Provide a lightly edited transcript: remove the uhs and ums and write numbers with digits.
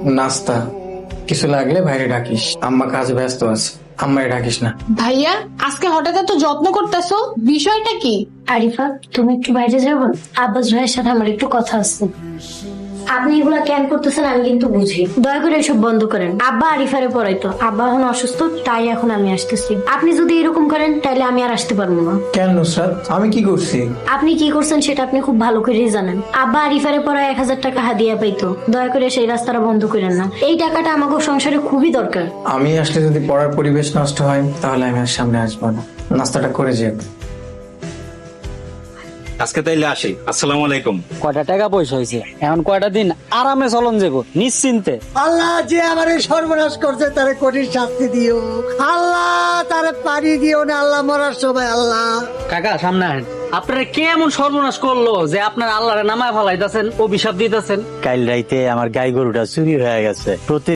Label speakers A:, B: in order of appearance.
A: নাস্তা কিছু লাগলে বাইরে ডাকিস, আম্মা কাজে ব্যস্ত আছে, আম্মারে ডাকিস না।
B: ভাইয়া আজকে হঠাৎ এত যত্ন করতেছো, বিষয়টা কি?
C: আরিফা, তুমি একটু বাইরে যাবো? আব্বাস ভাইয়ের সাথে আমার একটু কথা আছে। আপনি এগুলা কেন করতেছেন আমি কিন্তু বুঝি। দয়া করে এসব বন্ধ করেন। আব্বা আরিফারে পড়াইতো, আব্বা এখন অসুস্থ, তাই এখন আমি আসতেছি। আপনি যদি এরকম করেন তাহলে আমি আর আসতে পারবো না।
A: কেন নুসরাত, আমি কি করছি?
C: আপনি কি করছেন সেটা আপনি খুব ভালো করেই জানেন। আব্বা আরিফারে পড়ায় 1000 টাকা হাদিয়া পাইতো, দয়া করে সেই রাস্তাটা বন্ধ করেন না। এই টাকাটা আমাকে সংসারে খুবই দরকার।
A: আমি আসলে যদি পড়ার পরিবেশ নষ্ট হয় তাহলে আমি আর সামনে আসবো না। নাস্তাটা করে যে।
D: আজকে তাইলে আসি। আসসালামু আলাইকুম।
E: কয়টা টাকা পয়সা হয়েছে, এখন কয়টা দিন আরামে চলন যাবো নিশ্চিন্তে।
F: আল্লাহ যে আমার এই সর্বনাশ করছে তারে কঠিন শাস্তি দিও আল্লাহ, তারে পানি দিও না আল্লাহ, মরার সময় আল্লাহ।
E: কাকা সামনে আসেন। আপনারা কে এমন সর্বনাশ করলো যে আপনার আল্লাহরে নামায় ফেলাইতেছেন, অভিশাপ দিতেছেন?
G: কাল রাইতে আমার গাই গরুটা চুরি হয়ে গেছে।